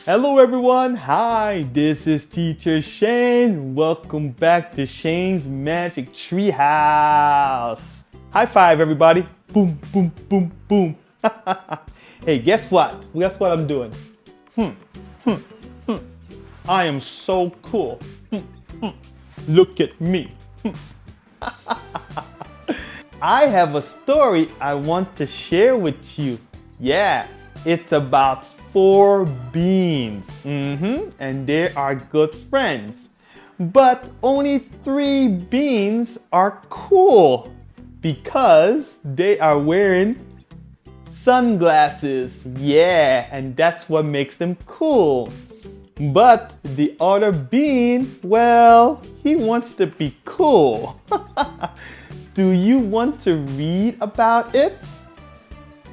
Hello everyone, hi, this is Teacher Shane. Welcome back to Shane's Magic Treehouse. High five everybody. Boom, boom, boom, boom. Hey, guess what? Guess what I'm doing? I am so cool. Look at me. I have a story I want to share with you. Yeah, it's about 4 beans. And they are good friends. But only 3 beans are cool because they are wearing sunglasses. Yeah, and that's what makes them cool. But the other bean, well, he wants to be cool. Do you want to read about it?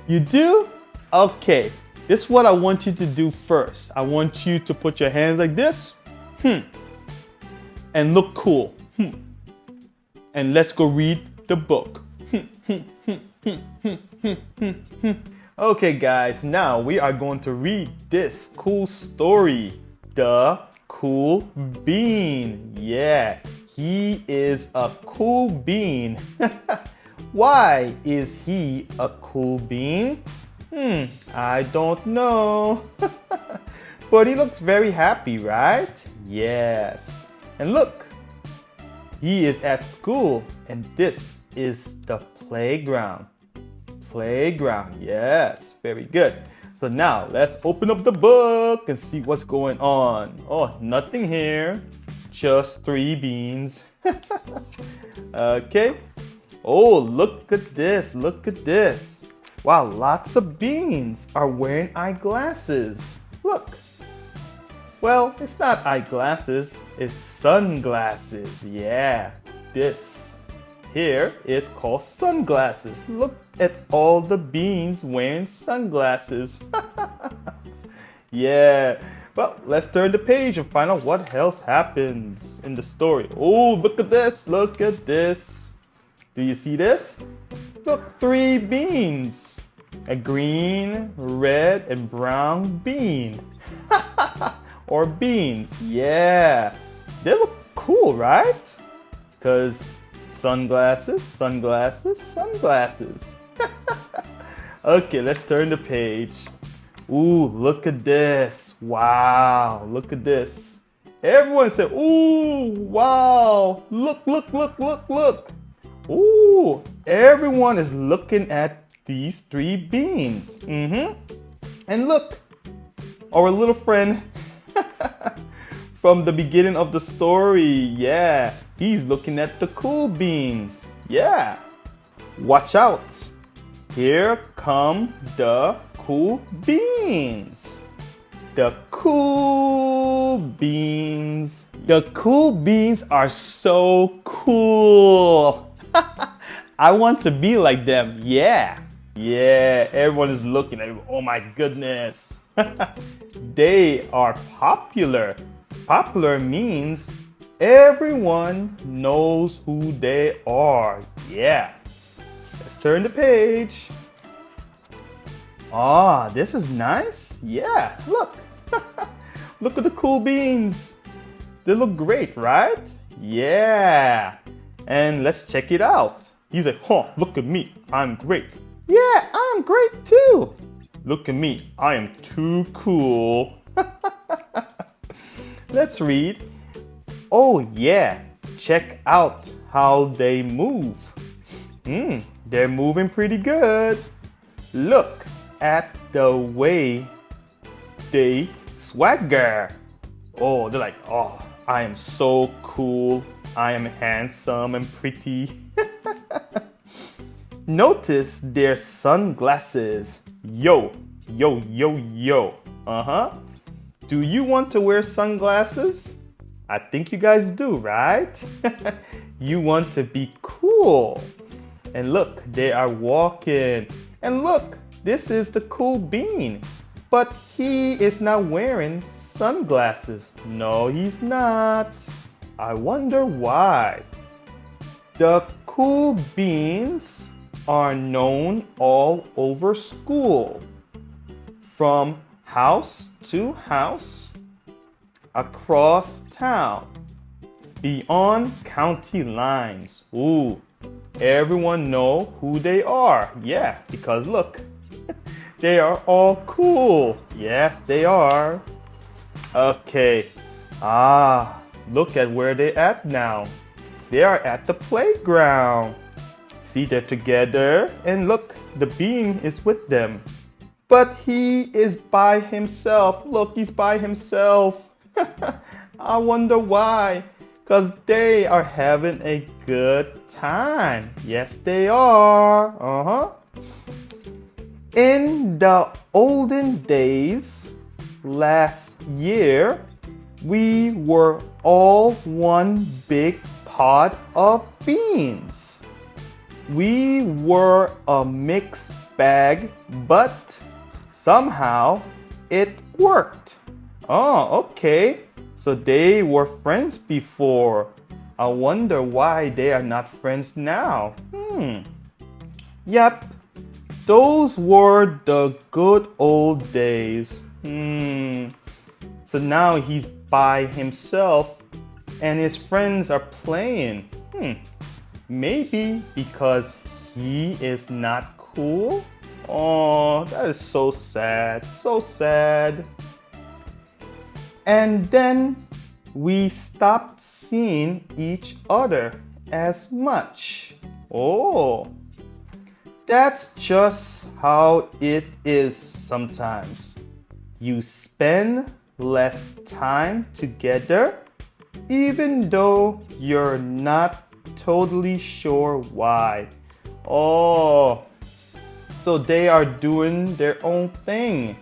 You do? Okay, this is what I want you to do first. I want you to put your hands like this. And look cool. And let's go read the book. Okay guys, now we are going to read this cool story. The Cool Bean. Yeah, he is a cool bean. Why is he a cool bean? I don't know. But he looks very happy, right? Yes. And look, he is at school and this is the playground. Playground, yes, very good. So now let's open up the book and see what's going on. Oh, nothing here, just 3 beans. Okay. Oh, look at this, look at this. Wow, lots of beans are wearing eyeglasses. Look. Well, it's not eyeglasses, it's sunglasses. Yeah, this here is called sunglasses. Look at all the beans wearing sunglasses. Yeah, well, let's turn the page and find out what else happens in the story. Oh, look at this, look at this. Do you see this? Look, 3 beans. A green, red, and brown bean. Or beans, yeah. They look cool, right? Because sunglasses, sunglasses, sunglasses. Okay, let's turn the page. Ooh, look at this. Wow, look at this. Everyone said, ooh, wow. Look, look, look, look, look. Ooh, everyone is looking at these 3 beans. And look, our little friend from the beginning of the story, yeah, he's looking at the cool beans. Yeah, watch out. Here come the cool beans. The cool beans. The cool beans are so cool. I want to be like them. Yeah. Yeah, everyone is looking at it. Oh my goodness. They are popular. Popular means everyone knows who they are. Yeah. Let's turn the page. Ah, this is nice. Yeah, look. Look at the cool beans. They look great, right? Yeah. And let's check it out. He's like, look at me. I'm great. Yeah, I'm great too. Look at me. I am too cool. Let's read. Oh yeah, check out how they move. They're moving pretty good. Look at the way they swagger. Oh, they're like, oh, I am so cool. I am handsome and pretty. Notice their sunglasses. Yo, yo, yo, yo. Do you want to wear sunglasses? I think you guys do, right? You want to be cool. And look, they are walking. And look, this is the cool bean. But he is not wearing sunglasses. No, he's not. I wonder why. The cool beans are known all over school. From house to house, across town, beyond county lines. Ooh, everyone know who they are. Yeah, because look, they are all cool. Yes, they are. Okay. Look at where they at now. They are at the playground. See, they're together, and look, the bean is with them. But he is by himself. Look, he's by himself. I wonder why. Because they are having a good time. Yes, they are. In the olden days, last year, we were all one big pot of beans. We were a mixed bag, but somehow it worked. Oh, okay. So they were friends before. I wonder why they are not friends now. Yep, those were the good old days. So now he's by himself and his friends are playing. Maybe because he is not cool? Oh, that is so sad, so sad. And then we stopped seeing each other as much. Oh, that's just how it is sometimes. You spend less time together, even though you're not totally sure why. Oh, so they are doing their own thing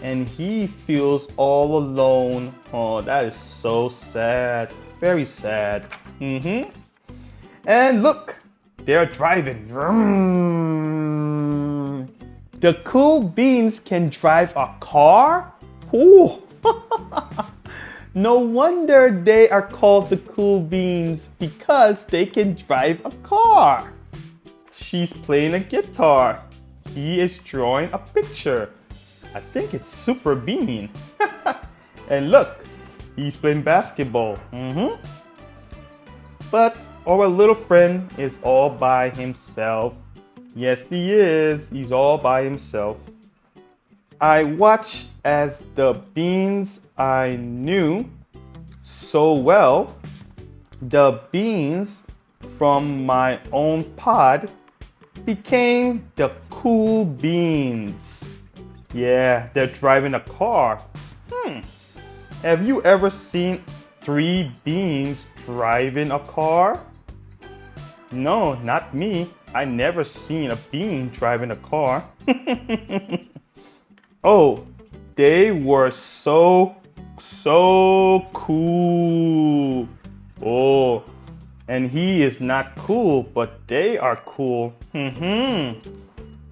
and he feels all alone. Oh, that is so sad. Very sad. And look, they're driving. The cool beans can drive a car? Ooh. No wonder they are called the cool beans, because they can drive a car. She's playing a guitar. He is drawing a picture. I think it's Super Bean. And look, he's playing basketball. But our little friend is all by himself. Yes, he is. He's all by himself. I watched as the beans I knew so well, the beans from my own pod, became the cool beans. Yeah, they're driving a car. Have you ever seen 3 beans driving a car? No, not me. I never seen a bean driving a car. Oh, they were so cool. Oh, and he is not cool, but they are cool.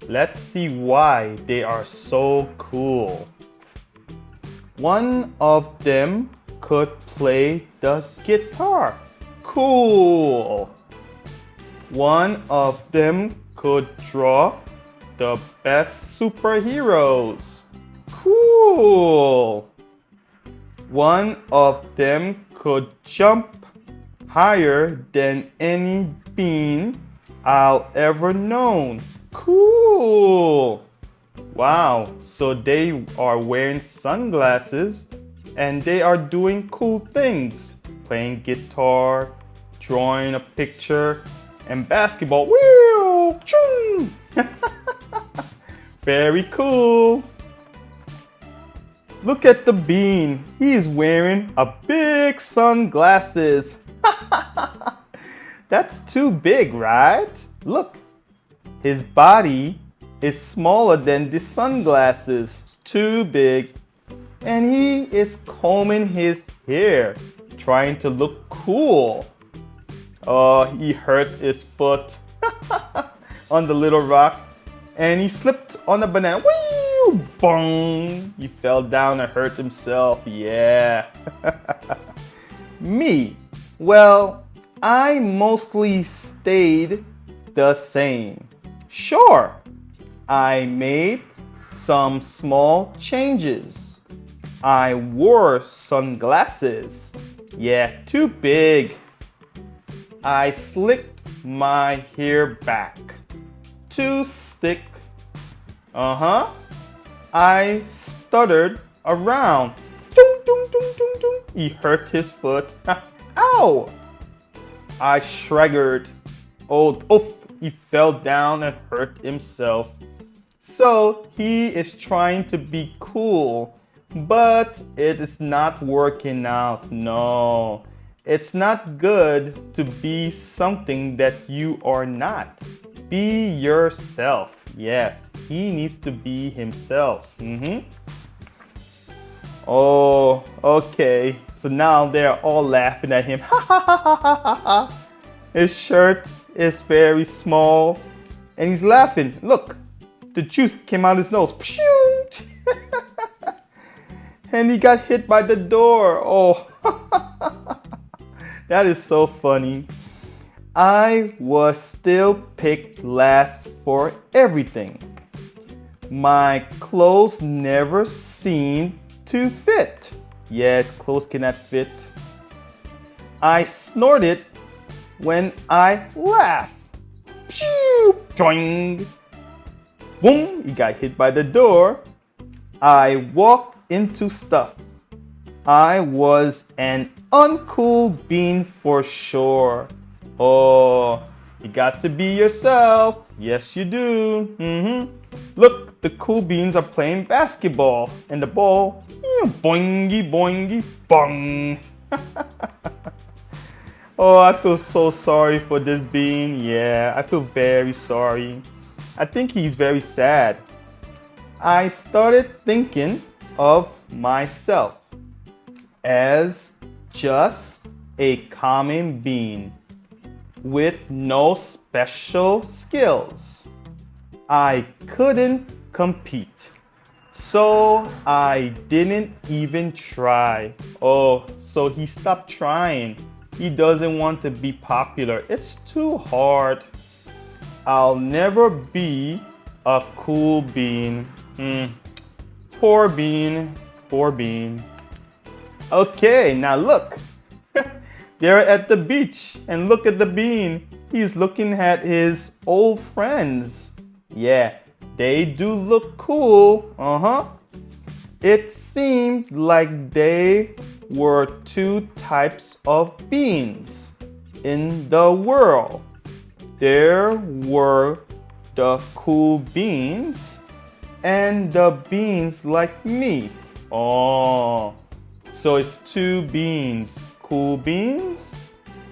Let's see why they are so cool. One of them could play the guitar. Cool. One of them could draw the best superheroes. Cool. One of them could jump higher than any bean I'll ever known. Cool. Wow, so they are wearing sunglasses and they are doing cool things. Playing guitar, drawing a picture, and basketball. Wheel! Chung! Very cool. Look at the bean. He is wearing a big sunglasses. That's too big, right? Look, his body is smaller than the sunglasses. It's too big. And he is combing his hair, trying to look cool. Oh, he hurt his foot on the little rock. And he slipped on the banana. Whee! Bong! He fell down and hurt himself. Yeah. Me. Well, I mostly stayed the same. Sure, I made some small changes. I wore sunglasses. Yeah, too big. I slicked my hair back. Too thick. I stuttered around. Dum, dum, dum, dum, dum. He hurt his foot. Ow! I staggered. Oh, he fell down and hurt himself. So he is trying to be cool, but it is not working out. No, it's not good to be something that you are not. Be yourself. Yes, he needs to be himself. Oh, okay. So now they're all laughing at him. His shirt is very small and he's laughing. Look, the juice came out his nose. And he got hit by the door. Oh, that is so funny. I was still picked last for everything. My clothes never seemed to fit. Yes, clothes cannot fit. I snorted when I laughed. Pew! Joing! Boom! He got hit by the door. I walked into stuff. I was an uncool bean for sure. Oh, you got to be yourself. Yes, you do. Look, the cool beans are playing basketball, and the ball, boingy, boingy, bong. Oh, I feel so sorry for this bean. Yeah, I feel very sorry. I think he's very sad. I started thinking of myself as just a common bean with no special skills. I couldn't compete, so I didn't even try. Oh, so he stopped trying. He doesn't want to be popular. It's too hard. I'll never be a cool bean. Poor bean, poor bean. Okay, now look. They're at the beach and look at the bean. He's looking at his old friends. Yeah, they do look cool. It seemed like they were two types of beans in the world. There were the cool beans and the beans like me. Oh, so it's two beans. Cool beans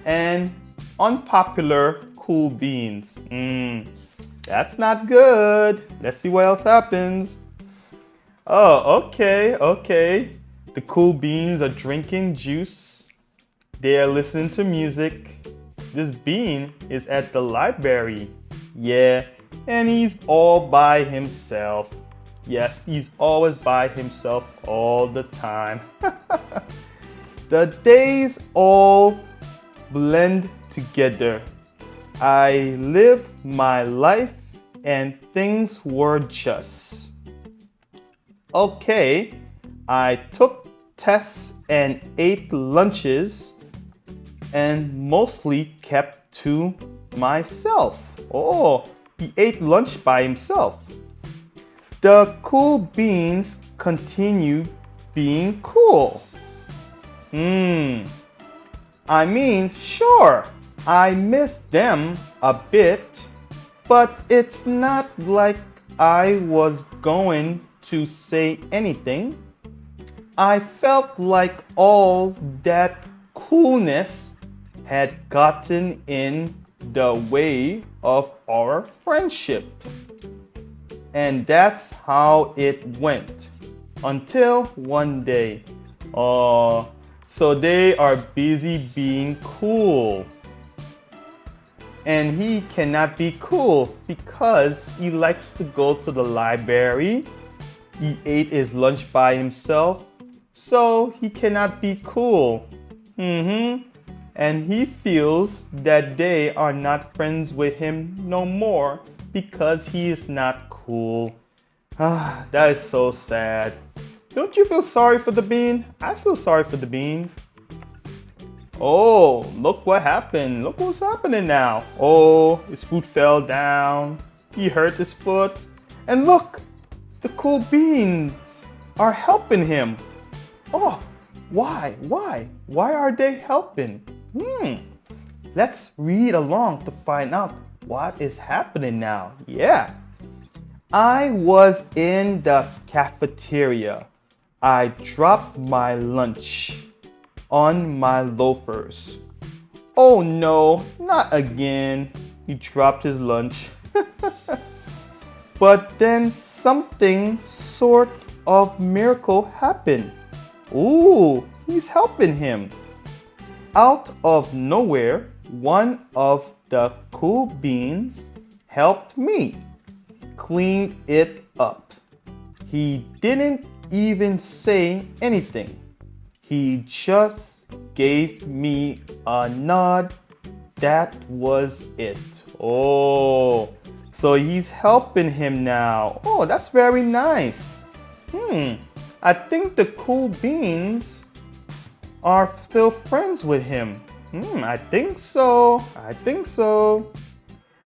and unpopular cool beans. That's not good. Let's see what else happens. Oh, okay. The cool beans are drinking juice. They are listening to music. This bean is at the library. Yeah, and he's all by himself. Yes, he's always by himself all the time. The days all blend together. I lived my life and things were just okay. I took tests and ate lunches and mostly kept to myself. Oh, he ate lunch by himself. The cool beans continue being cool. I mean, sure, I miss them a bit, but it's not like I was going to say anything. I felt like all that coolness had gotten in the way of our friendship. And that's how it went until one day. So they are busy being cool. And he cannot be cool because he likes to go to the library. He ate his lunch by himself, so he cannot be cool. And he feels that they are not friends with him no more because he is not cool. Ah, that is so sad. Don't you feel sorry for the bean? I feel sorry for the bean. Oh, look what happened. Look what's happening now. Oh, his foot fell down. He hurt his foot. And look, the cool beans are helping him. Oh, why? Why are they helping? Let's read along to find out what is happening now. Yeah. I was in the cafeteria. I dropped my lunch on my loafers. Oh no, not again. He dropped his lunch. But then something sort of miracle happened. Ooh, he's helping him. Out of nowhere, one of the cool beans helped me clean it up. He didn't even say anything. He just gave me a nod. That was it. Oh, so he's helping him now. Oh, that's very nice. I think the cool beans are still friends with him. I think so.